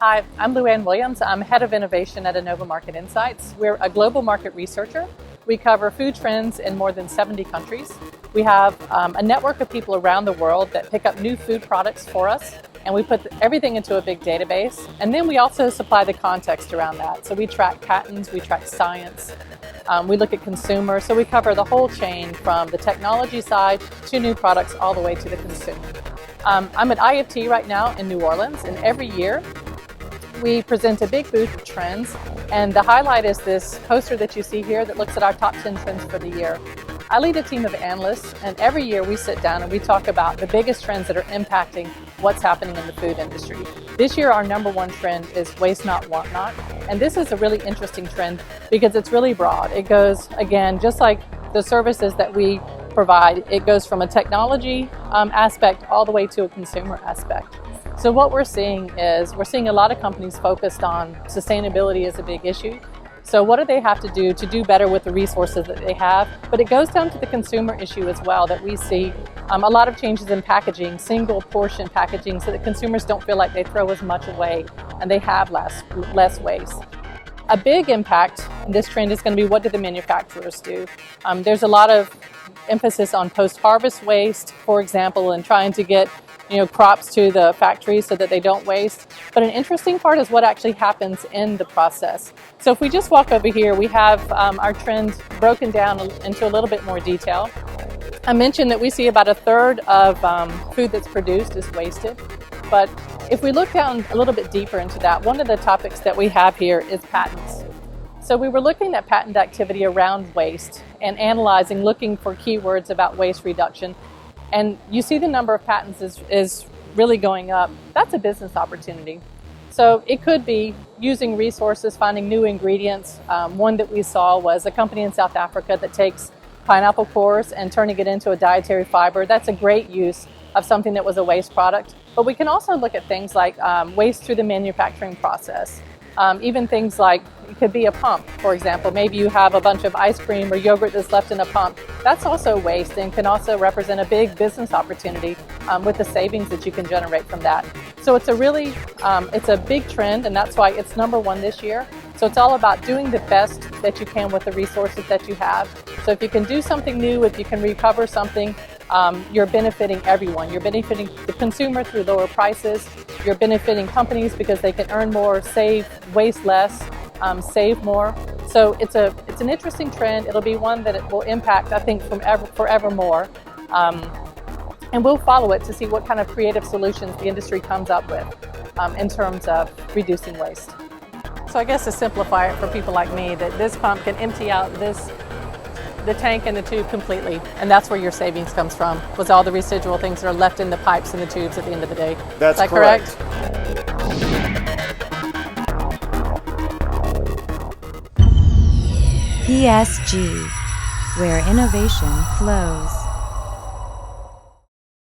Hi, I'm Luann Williams. I'm Head of Innovation at Innova Market Insights. We're a global market researcher. We cover food trends in more than 70 countries. We have a network of people around the world that pick up new food products for us, and we put everything into a big database. And then we also supply the context around that. So we track patents, we track science, we look at consumers. So we cover the whole chain from the technology side to new products all the way to the consumer. I'm at IFT right now in New Orleans, and every year we present a big booth of trends, and the highlight is this poster that you see here that looks at our top 10 trends for the year. I lead a team of analysts, and every year we sit down and we talk about the biggest trends that are impacting what's happening in the food industry. This year our number one trend is waste not, want not, and this is a really interesting trend because it's really broad. It goes, again, just like the services that we provide, it goes from a technology aspect all the way to a consumer aspect. So what we're seeing is a lot of companies focused on sustainability as a big issue. So what do they have to do better with the resources that they have? But it goes down to the consumer issue as well, that we see a lot of changes in packaging, single portion packaging, so that consumers don't feel like they throw as much away and they have less waste. A big impact in this trend is going to be, what do the manufacturers do? There's a lot of emphasis on post-harvest waste, for example, and trying to get crops to the factories so that they don't waste. But an interesting part is what actually happens in the process. So if we just walk over here, we have our trends broken down into a little bit more detail. I mentioned that we see about a third of food that's produced is wasted. But if we look down a little bit deeper into that, one of the topics that we have here is patents. So we were looking at patent activity around waste and analyzing, looking for keywords about waste reduction. And you see the number of patents is really going up. That's a business opportunity. So it could be using resources, finding new ingredients. One that we saw was a company in South Africa that takes pineapple cores and turning it into a dietary fiber. That's a great use of something that was a waste product. But we can also look at things like waste through the manufacturing process. Even things like, it could be a pump, for example. Maybe you have a bunch of ice cream or yogurt that's left in a pump. That's also waste and can also represent a big business opportunity with the savings that you can generate from that. So it's it's a big trend, and that's why it's number one this year. So it's all about doing the best that you can with the resources that you have. So if you can do something new, if you can recover something, you're benefiting everyone. You're benefiting the consumer through lower prices. You're benefiting companies because they can earn more, waste less, save more. So it's an interesting trend. It'll be one that it will impact, I think, forevermore. And we'll follow it to see what kind of creative solutions the industry comes up with in terms of reducing waste. So I guess to simplify it for people like me, that this pump can empty out the tank and the tube completely, and that's where your savings comes from, was all the residual things that are left in the pipes and the tubes at the end of the day. That's Is that correct? PSG, where innovation flows.